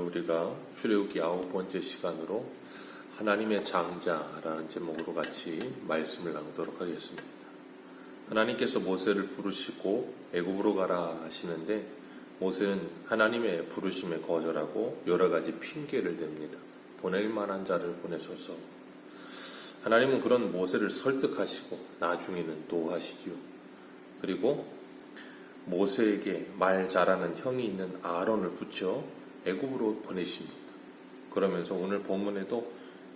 우리가 출애굽기 9번째 시간으로 하나님의 장자라는 제목으로 같이 말씀을 나누도록 하겠습니다. 하나님께서 모세를 부르시고 애굽으로 가라 하시는데 모세는 하나님의 부르심에 거절하고 여러 가지 핑계를 댑니다. 보낼 만한 자를 보내소서. 하나님은 그런 모세를 설득하시고 나중에는 도우하시죠. 그리고 모세에게 말 잘하는 형이 있는 아론을 붙여 애굽으로 보내십니다. 그러면서 오늘 본문에도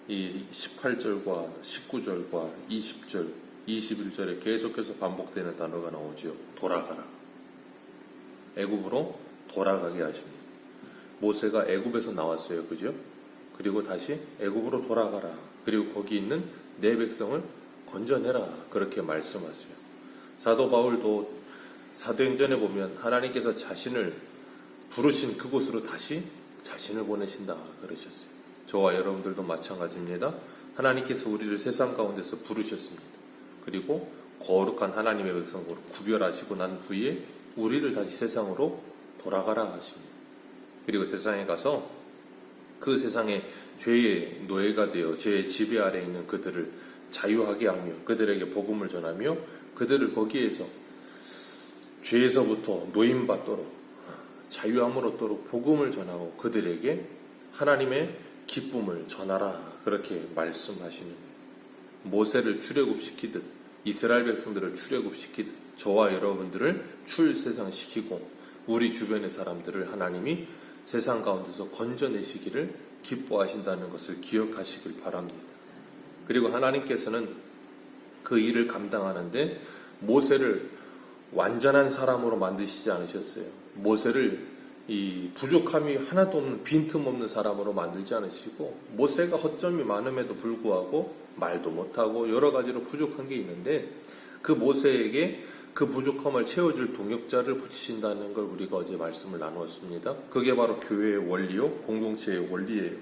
이 18절과 19절과 20절, 21절에 계속해서 반복되는 단어가 나오죠. 돌아가라. 애굽으로 돌아가게 하십니다. 모세가 애굽에서 나왔어요. 그죠? 그리고 다시 애굽으로 돌아가라. 그리고 거기 있는 내 백성을 건져내라. 그렇게 말씀하세요. 사도 바울도 사도행전에 보면 하나님께서 자신을 부르신 그곳으로 다시 자신을 보내신다 그러셨어요. 저와 여러분들도 마찬가지입니다. 하나님께서 우리를 세상 가운데서 부르셨습니다. 그리고 거룩한 하나님의 백성으로 구별하시고 난 후에 우리를 다시 세상으로 돌아가라 하십니다. 그리고 세상에 가서 그 세상의 죄의 노예가 되어 죄의 지배 아래 있는 그들을 자유하게 하며 그들에게 복음을 전하며 그들을 거기에서 죄에서부터 노임받도록 자유함으로 얻도록 복음을 전하고 그들에게 하나님의 기쁨을 전하라 그렇게 말씀하시는 모세를 출애굽시키듯 이스라엘 백성들을 출애굽시키듯 저와 여러분들을 출세상시키고 우리 주변의 사람들을 하나님이 세상 가운데서 건져내시기를 기뻐하신다는 것을 기억하시길 바랍니다. 그리고 하나님께서는 그 일을 감당하는데 모세를 완전한 사람으로 만드시지 않으셨어요. 모세를 이 부족함이 하나도 없는 빈틈없는 사람으로 만들지 않으시고 모세가 허점이 많음에도 불구하고 말도 못하고 여러 가지로 부족한 게 있는데 그 모세에게 그 부족함을 채워줄 동역자를 붙이신다는 걸 우리가 어제 말씀을 나누었습니다. 그게 바로 교회의 원리요, 공동체의 원리예요.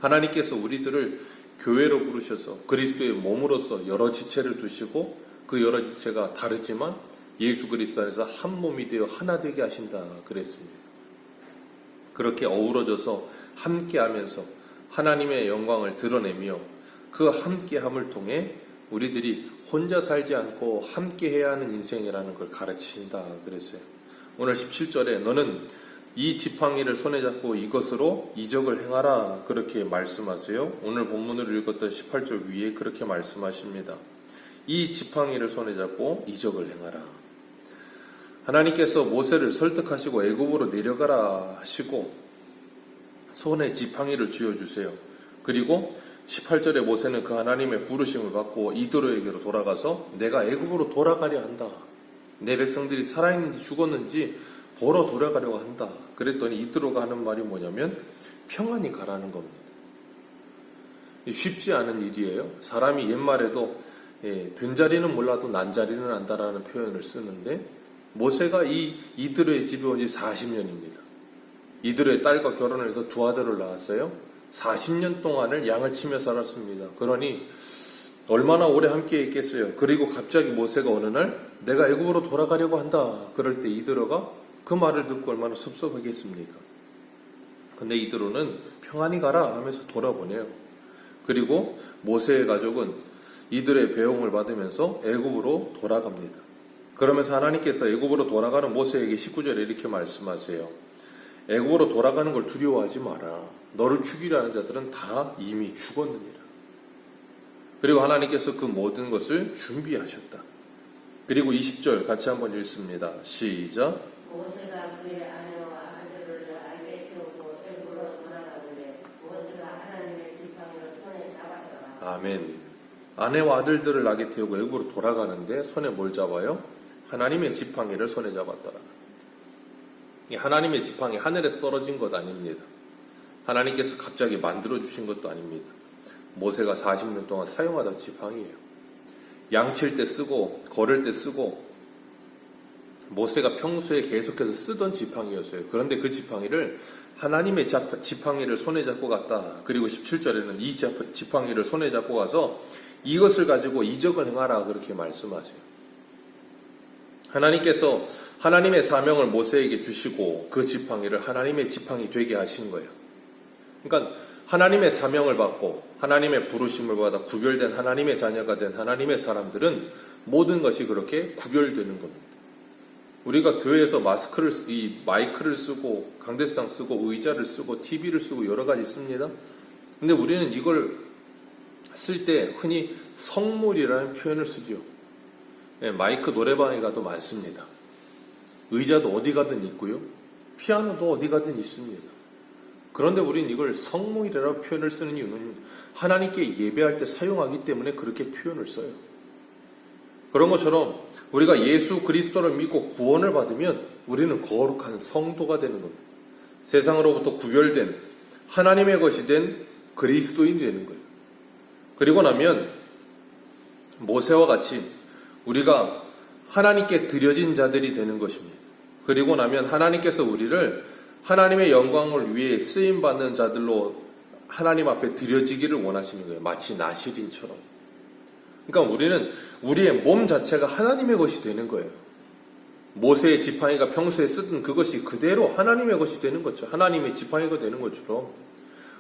하나님께서 우리들을 교회로 부르셔서 그리스도의 몸으로서 여러 지체를 두시고 그 여러 지체가 다르지만 예수 그리스도 안에서 한 몸이 되어 하나 되게 하신다 그랬습니다. 그렇게 어우러져서 함께하면서 하나님의 영광을 드러내며 그 함께함을 통해 우리들이 혼자 살지 않고 함께해야 하는 인생이라는 걸 가르치신다 그랬어요. 오늘 17절에 너는 이 지팡이를 손에 잡고 이것으로 이적을 행하라 그렇게 말씀하세요. 오늘 본문을 읽었던 18절 위에 그렇게 말씀하십니다. 이 지팡이를 손에 잡고 이적을 행하라. 하나님께서 모세를 설득하시고 애굽으로 내려가라 하시고 손에 지팡이를 쥐어주세요. 그리고 18절에 모세는 그 하나님의 부르심을 받고 이드로에게로 돌아가서 내가 애굽으로 돌아가려 한다. 내 백성들이 살아있는지 죽었는지 보러 돌아가려고 한다. 그랬더니 이드로가 하는 말이 뭐냐면 평안히 가라는 겁니다. 쉽지 않은 일이에요. 사람이 옛말에도 든 자리는 몰라도 난 자리는 안다라는 표현을 쓰는데 모세가 이 이드로의 집에 온 지 40년입니다. 이드로의 딸과 결혼을 해서 두 아들을 낳았어요. 40년 동안을 양을 치며 살았습니다. 그러니 얼마나 오래 함께 있겠어요. 그리고 갑자기 모세가 어느 날 내가 애굽으로 돌아가려고 한다. 그럴 때 이드로가 그 말을 듣고 얼마나 섭섭하겠습니까? 근데 이드로는 평안히 가라 하면서 돌아보내요. 그리고 모세의 가족은 이들의 배웅을 받으면서 애굽으로 돌아갑니다. 그러면서 하나님께서 애굽으로 돌아가는 모세에게 19절에 이렇게 말씀하세요. 애굽으로 돌아가는 걸 두려워하지 마라. 너를 죽이려 하는 자들은 다 이미 죽었느니라. 그리고 하나님께서 그 모든 것을 준비하셨다. 그리고 20절 같이 한번 읽습니다. 시작. 모세가 그의 아내와 아들을 알게 태우고 애굽으로 돌아가는데 모세가 하나님의 지팡이를 손에 잡았더라. 아멘. 아내와 아들들을 낙에 태우고 애굽으로 돌아가는데 손에 뭘 잡아요? 하나님의 지팡이를 손에 잡았더라. 이 하나님의 지팡이 하늘에서 떨어진 것 아닙니다. 하나님께서 갑자기 만들어주신 것도 아닙니다. 모세가 40년 동안 사용하던 지팡이에요. 양칠 때 쓰고 걸을 때 쓰고 모세가 평소에 계속해서 쓰던 지팡이였어요. 그런데 그 지팡이를 하나님의 지팡이를 손에 잡고 갔다. 그리고 17절에는 이 지팡이를 손에 잡고 가서 이것을 가지고 이적을 행하라 그렇게 말씀하세요. 하나님께서 하나님의 사명을 모세에게 주시고 그 지팡이를 하나님의 지팡이 되게 하신 거예요. 그러니까 하나님의 사명을 받고 하나님의 부르심을 받아 구별된 하나님의 자녀가 된 하나님의 사람들은 모든 것이 그렇게 구별되는 겁니다. 우리가 교회에서 이 마이크를 쓰고 강대상 쓰고 의자를 쓰고 TV를 쓰고 여러 가지 씁니다. 근데 우리는 이걸 쓸 때 흔히 성물이라는 표현을 쓰죠. 네, 마이크 노래방에 가도 많습니다. 의자도 어디 가든 있고요. 피아노도 어디 가든 있습니다. 그런데 우리는 이걸 성물이라고 표현을 쓰는 이유는 하나님께 예배할 때 사용하기 때문에 그렇게 표현을 써요. 그런 것처럼 우리가 예수 그리스도를 믿고 구원을 받으면 우리는 거룩한 성도가 되는 겁니다. 세상으로부터 구별된 하나님의 것이 된 그리스도인이 되는 거예요. 그리고 나면 모세와 같이 우리가 하나님께 드려진 자들이 되는 것입니다. 그리고 나면 하나님께서 우리를 하나님의 영광을 위해 쓰임받는 자들로 하나님 앞에 드려지기를 원하시는 거예요. 마치 나실인처럼. 그러니까 우리는 우리의 몸 자체가 하나님의 것이 되는 거예요. 모세의 지팡이가 평소에 쓰던 그것이 그대로 하나님의 것이 되는 거죠. 하나님의 지팡이가 되는 것처럼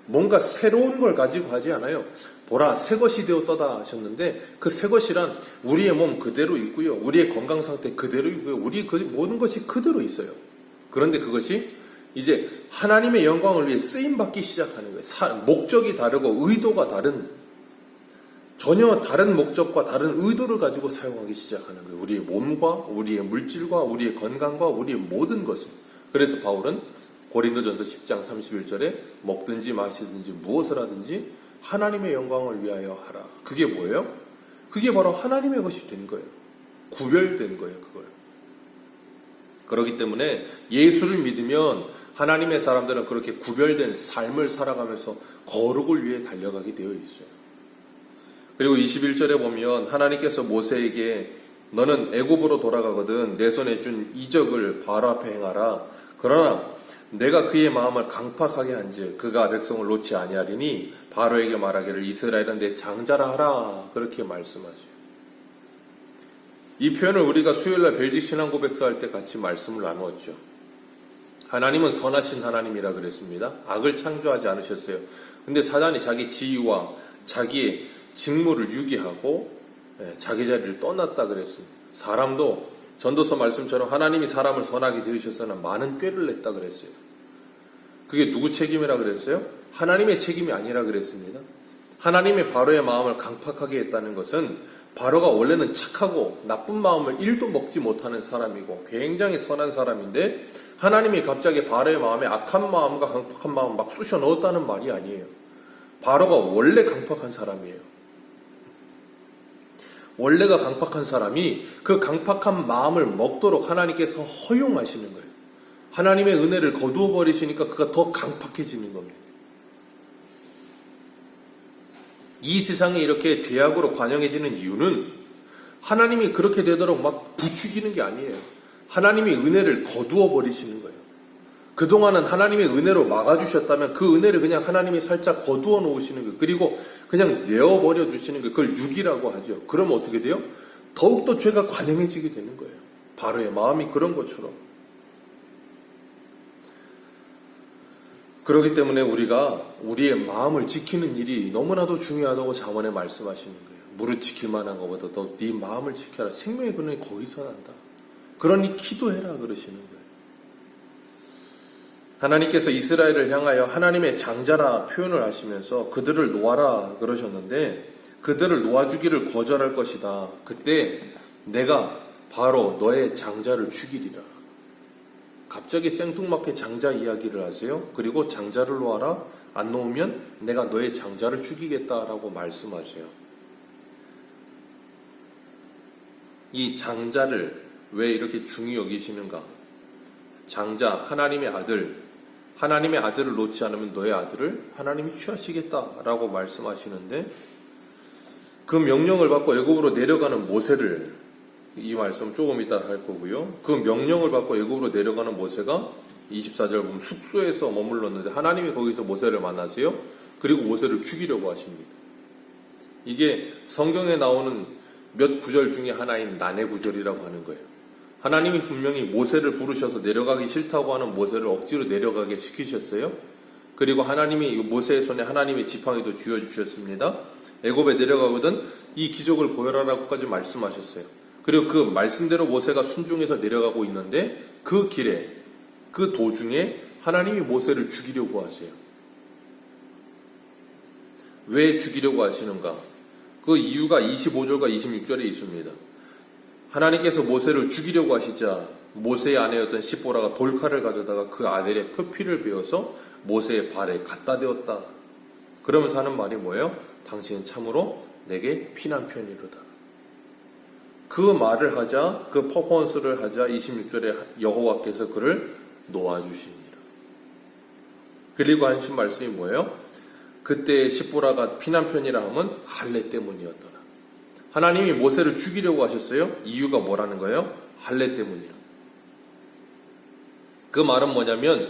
뭔가 새로운 걸 가지고 하지 않아요. 보라 새 것이 되었도다 하셨는데 그 새 것이란 우리의 몸 그대로 있고요. 우리의 건강 상태 그대로 있고요. 우리 모든 것이 그대로 있어요. 그런데 그것이 이제 하나님의 영광을 위해 쓰임받기 시작하는 거예요. 목적이 다르고 의도가 다른 전혀 다른 목적과 다른 의도를 가지고 사용하기 시작하는 거예요. 우리의 몸과 우리의 물질과 우리의 건강과 우리의 모든 것을. 그래서 바울은 고린도전서 10장 31절에 먹든지 마시든지 무엇을 하든지 하나님의 영광을 위하여 하라. 그게 뭐예요? 그게 바로 하나님의 것이 된 거예요. 구별된 거예요. 그걸. 그렇기 때문에 예수를 믿으면 하나님의 사람들은 그렇게 구별된 삶을 살아가면서 거룩을 위해 달려가게 되어 있어요. 그리고 21절에 보면 하나님께서 모세에게 너는 애굽으로 돌아가거든 내 손에 준 이적을 바로 앞에 행하라. 그러나 내가 그의 마음을 강팍하게 한즉 그가 백성을 놓지 아니하리니 바로에게 말하기를 이스라엘은 내 장자라 하라. 그렇게 말씀하죠. 이 표현을 우리가 수요일날 벨직 신앙 고백서 할 때 같이 말씀을 나누었죠. 하나님은 선하신 하나님이라 그랬습니다. 악을 창조하지 않으셨어요. 근데 사단이 자기 지위와 자기의 직무를 유기하고 자기 자리를 떠났다 그랬습니다. 사람도 전도서 말씀처럼 하나님이 사람을 선하게 지으셨으나 많은 꾀를 냈다 그랬어요. 그게 누구 책임이라 그랬어요? 하나님의 책임이 아니라 그랬습니다. 하나님의 바로의 마음을 강팍하게 했다는 것은 바로가 원래는 착하고 나쁜 마음을 1도 먹지 못하는 사람이고 굉장히 선한 사람인데 하나님이 갑자기 바로의 마음에 악한 마음과 강팍한 마음을 막 쑤셔 넣었다는 말이 아니에요. 바로가 원래 강팍한 사람이에요. 원래가 강팍한 사람이 그 강팍한 마음을 먹도록 하나님께서 허용하시는 거예요. 하나님의 은혜를 거두어 버리시니까 그가 더 강팍해지는 겁니다. 이 세상에 이렇게 죄악으로 관영해지는 이유는 하나님이 그렇게 되도록 막 부추기는 게 아니에요. 하나님이 은혜를 거두어 버리시는 거예요. 그동안은 하나님의 은혜로 막아주셨다면 그 은혜를 그냥 하나님이 살짝 거두어 놓으시는 거예요. 그리고 그냥 내어버려 두시는 거예요. 그걸 육이라고 하죠. 그러면 어떻게 돼요? 더욱더 죄가 관영해지게 되는 거예요. 바로의 마음이 그런 것처럼. 그렇기 때문에 우리가 우리의 마음을 지키는 일이 너무나도 중요하다고 잠언에 말씀하시는 거예요. 무릇 지킬 만한 것보다 더 네 마음을 지켜라. 생명의 근원이 거기서 난다. 그러니 기도해라 그러시는 거예요. 하나님께서 이스라엘을 향하여 하나님의 장자라 표현을 하시면서 그들을 놓아라 그러셨는데 그들을 놓아주기를 거절할 것이다. 그때 내가 바로 너의 장자를 죽이리라. 갑자기 생뚱맞게 장자 이야기를 하세요. 그리고 장자를 놓아라. 안 놓으면 내가 너의 장자를 죽이겠다라고 말씀하세요. 이 장자를 왜 이렇게 중히 여기시는가? 장자, 하나님의 아들, 하나님의 아들을 놓지 않으면 너의 아들을 하나님이 취하시겠다라고 말씀하시는데 그 명령을 받고 애굽으로 내려가는 모세를 이 말씀 조금 이따 할 거고요. 그 명령을 받고 애굽으로 내려가는 모세가 24절 보면 숙소에서 머물렀는데 하나님이 거기서 모세를 만나세요. 그리고 모세를 죽이려고 하십니다. 이게 성경에 나오는 몇 구절 중에 하나인 난해 구절이라고 하는 거예요. 하나님이 분명히 모세를 부르셔서 내려가기 싫다고 하는 모세를 억지로 내려가게 시키셨어요. 그리고 하나님이 모세의 손에 하나님의 지팡이도 쥐어주셨습니다. 애굽에 내려가거든 이 기적을 보여라라고까지 말씀하셨어요. 그리고 그 말씀대로 모세가 순종해서 내려가고 있는데 그 길에 그 도중에 하나님이 모세를 죽이려고 하세요. 왜 죽이려고 하시는가? 그 이유가 25절과 26절에 있습니다. 하나님께서 모세를 죽이려고 하시자 모세의 아내였던 시보라가 돌칼을 가져다가 그 아들의 표피를 베어서 모세의 발에 갖다 대었다. 그러면서 하는 말이 뭐예요? 당신은 참으로 내게 피난편이로다. 그 말을 하자, 그 퍼포먼스를 하자 26절에 여호와께서 그를 놓아주십니다. 그리고 하신 말씀이 뭐예요? 그때 시보라가 피난편이라 하면 할례 때문이었더라. 하나님이 모세를 죽이려고 하셨어요. 이유가 뭐라는 거예요? 할례 때문이라. 그 말은 뭐냐면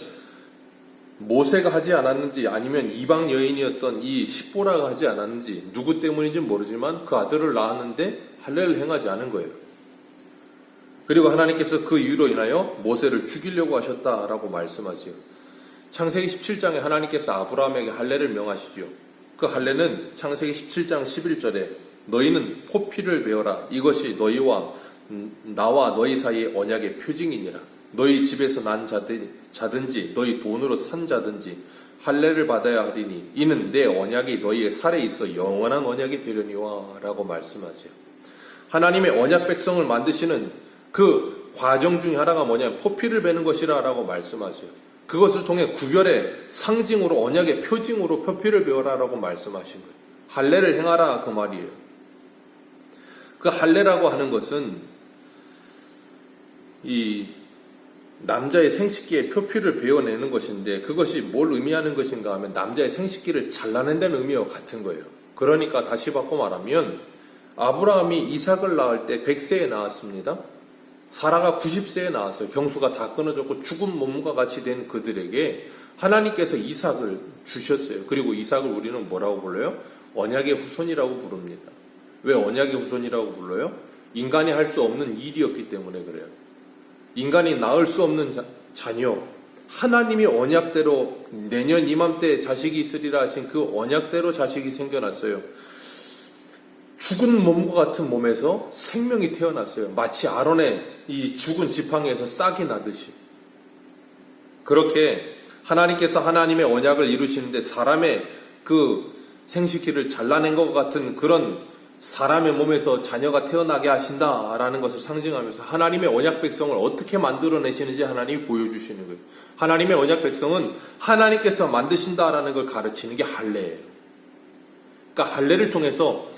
모세가 하지 않았는지 아니면 이방 여인이었던 이 시보라가 하지 않았는지 누구 때문인지 모르지만 그 아들을 낳았는데 할례를 행하지 않은 거예요. 그리고 하나님께서 그 이유로 인하여 모세를 죽이려고 하셨다라고 말씀하지요. 창세기 17장에 하나님께서 아브라함에게 할례를 명하시죠. 그 할례는 창세기 17장 11절에 너희는 포피를 베어라. 이것이 너희와 나와 너희 사이의 언약의 표징이니라. 너희 집에서 난 자든지 너희 돈으로 산 자든지 할례를 받아야 하리니 이는 내 언약이 너희의 살에 있어 영원한 언약이 되려니와 라고 말씀하세요. 하나님의 언약 백성을 만드시는 그 과정 중에 하나가 뭐냐면 포피를 베는 것이라 라고 말씀하세요. 그것을 통해 구별의 상징으로 언약의 표징으로 표피를 베어라 라고 말씀하신 거예요. 할례를 행하라 그 말이에요. 그 할례라고 하는 것은 이 남자의 생식기에 표피를 베어내는 것인데 그것이 뭘 의미하는 것인가 하면 남자의 생식기를 잘라낸다는 의미와 같은 거예요. 그러니까 다시 바꿔 말하면 아브라함이 이삭을 낳을 때 100세에 낳았습니다. 사라가 90세에 낳았어요. 경수가 다 끊어졌고 죽은 몸과 같이 된 그들에게 하나님께서 이삭을 주셨어요. 그리고 이삭을 우리는 뭐라고 불러요? 언약의 후손이라고 부릅니다. 왜 언약의 후손이라고 불러요? 인간이 할 수 없는 일이었기 때문에 그래요. 인간이 낳을 수 없는 자녀, 하나님이 언약대로 내년 이맘때 자식이 있으리라 하신 그 언약대로 자식이 생겨났어요. 죽은 몸과 같은 몸에서 생명이 태어났어요. 마치 아론의 이 죽은 지팡이에서 싹이 나듯이. 그렇게 하나님께서 하나님의 언약을 이루시는데 사람의 그 생식기를 잘라낸 것 같은 그런 사람의 몸에서 자녀가 태어나게 하신다라는 것을 상징하면서 하나님의 언약 백성을 어떻게 만들어내시는지 하나님이 보여주시는 거예요. 하나님의 언약 백성은 하나님께서 만드신다라는 걸 가르치는 게 할례예요. 그러니까 할례를 통해서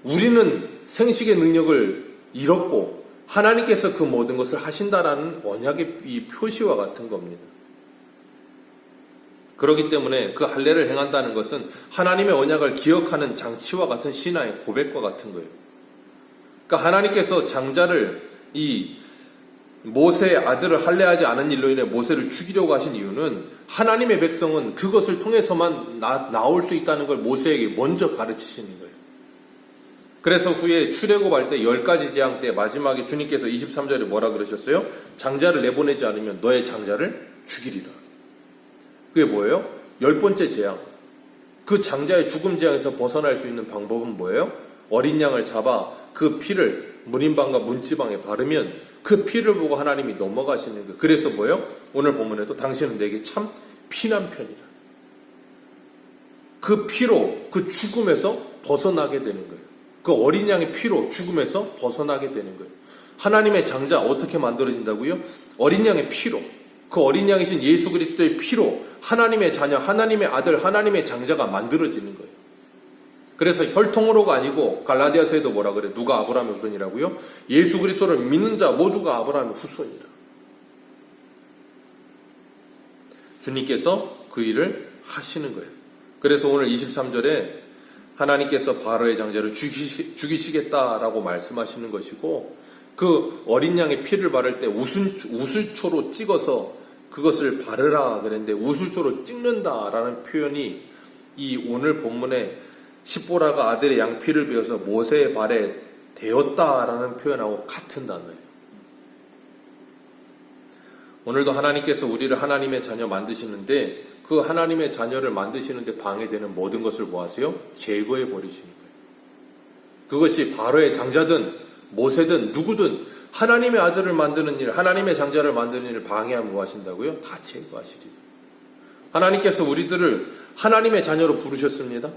우리는 생식의 능력을 잃었고 하나님께서 그 모든 것을 하신다라는 언약의 이 표시와 같은 겁니다. 그렇기 때문에 그 할례를 행한다는 것은 하나님의 언약을 기억하는 장치와 같은 신화의 고백과 같은 거예요. 그러니까 하나님께서 장자를 이 모세의 아들을 할례하지 않은 일로 인해 모세를 죽이려고 하신 이유는 하나님의 백성은 그것을 통해서만 나올 수 있다는 걸 모세에게 먼저 가르치시는 거예요. 그래서 후에 출애굽할 때 10가지 재앙 때 마지막에 주님께서 23절에 뭐라 그러셨어요? 장자를 내보내지 않으면 너의 장자를 죽이리라. 그게 뭐예요? 10번째 재앙. 그 장자의 죽음 재앙에서 벗어날 수 있는 방법은 뭐예요? 어린 양을 잡아 그 피를 문인방과 문지방에 바르면 그 피를 보고 하나님이 넘어가시는 거예요. 그래서 뭐예요? 오늘 본문에도 당신은 내게 참 피난편이라. 그 피로 그 죽음에서 벗어나게 되는 거예요. 그 어린 양의 피로 죽음에서 벗어나게 되는 거예요. 하나님의 장자 어떻게 만들어진다고요? 어린 양의 피로, 그 어린 양이신 예수 그리스도의 피로 하나님의 자녀, 하나님의 아들, 하나님의 장자가 만들어지는 거예요. 그래서 혈통으로가 아니고 갈라디아서에도 뭐라 그래? 누가 아브라함의 후손이라고요? 예수 그리스도를 믿는 자 모두가 아브라함의 후손이라. 주님께서 그 일을 하시는 거예요. 그래서 오늘 23절에 하나님께서 바로의 장자를 죽이시겠다라고 말씀하시는 것이고 그 어린 양의 피를 바를 때 우슬초로 찍어서 그것을 바르라 그랬는데 우슬초로 찍는다라는 표현이 이 오늘 본문에 십보라가 아들의 양피를 베어서 모세의 발에 대었다라는 표현하고 같은 단어예요. 오늘도 하나님께서 우리를 하나님의 자녀 만드시는데 그 하나님의 자녀를 만드시는데 방해되는 모든 것을 뭐 하세요? 제거해 버리시는 거예요. 그것이 바로의 장자든 모세든 누구든 하나님의 아들을 만드는 일, 하나님의 장자를 만드는 일을 방해하면 뭐 하신다고요? 다 제거하시리라. 하나님께서 우리들을 하나님의 자녀로 부르셨습니다.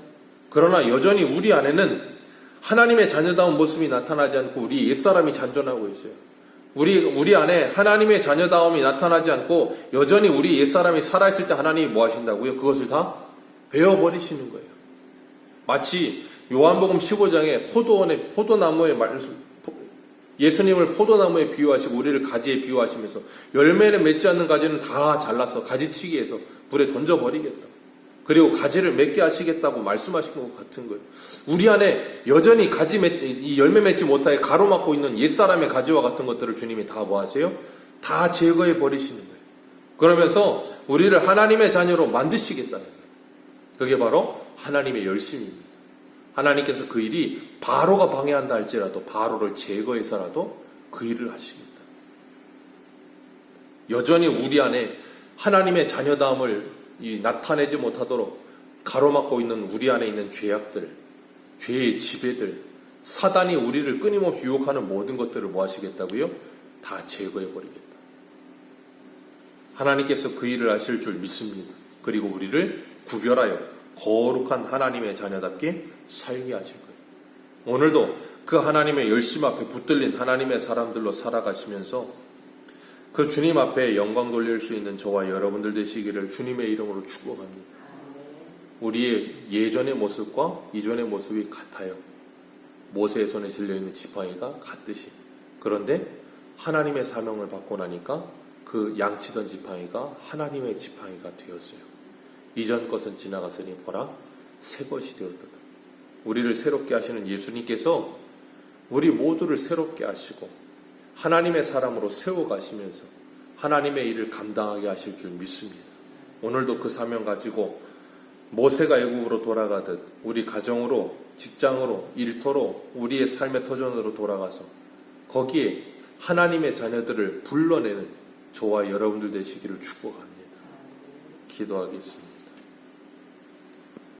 그러나 여전히 우리 안에는 하나님의 자녀다운 모습이 나타나지 않고 우리 옛사람이 잔존하고 있어요. 우리 안에 하나님의 자녀다움이 나타나지 않고 여전히 우리 옛사람이 살아있을 때 하나님이 뭐 하신다고요? 그것을 다 베어버리시는 거예요. 마치 요한복음 15장에 포도나무의 말씀, 예수님을 포도나무에 비유하시고 우리를 가지에 비유하시면서 열매를 맺지 않는 가지는 다 잘라서 가지치기해서 불에 던져버리겠다. 그리고 가지를 맺게 하시겠다고 말씀하신 것 같은 거예요. 우리 안에 여전히 이 열매 맺지 못하게 가로막고 있는 옛사람의 가지와 같은 것들을 주님이 다 뭐 하세요? 다 제거해 버리시는 거예요. 그러면서 우리를 하나님의 자녀로 만드시겠다는 거예요. 그게 바로 하나님의 열심입니다. 하나님께서 그 일이 바로가 방해한다 할지라도 바로를 제거해서라도 그 일을 하시겠다. 여전히 우리 안에 하나님의 자녀다움을 나타내지 못하도록 가로막고 있는 우리 안에 있는 죄악들, 죄의 지배들, 사단이 우리를 끊임없이 유혹하는 모든 것들을 뭐 하시겠다고요? 다 제거해버리겠다. 하나님께서 그 일을 하실 줄 믿습니다. 그리고 우리를 구별하여 거룩한 하나님의 자녀답게 살게 하실 거예요. 오늘도 그 하나님의 열심 앞에 붙들린 하나님의 사람들로 살아가시면서 그 주님 앞에 영광 돌릴 수 있는 저와 여러분들 되시기를 주님의 이름으로 축복합니다. 우리의 예전의 모습과 이전의 모습이 같아요. 모세의 손에 질려있는 지팡이가 같듯이. 그런데 하나님의 사명을 받고 나니까 그 양치던 지팡이가 하나님의 지팡이가 되었어요. 이전 것은 지나갔으니 보라 새 것이 되었다. 우리를 새롭게 하시는 예수님께서 우리 모두를 새롭게 하시고 하나님의 사람으로 세워가시면서 하나님의 일을 감당하게 하실 줄 믿습니다. 오늘도 그 사명 가지고 모세가 애국으로 돌아가듯 우리 가정으로, 직장으로, 일터로, 우리의 삶의 터전으로 돌아가서 거기에 하나님의 자녀들을 불러내는 저와 여러분들 되시기를 축복합니다. 기도하겠습니다.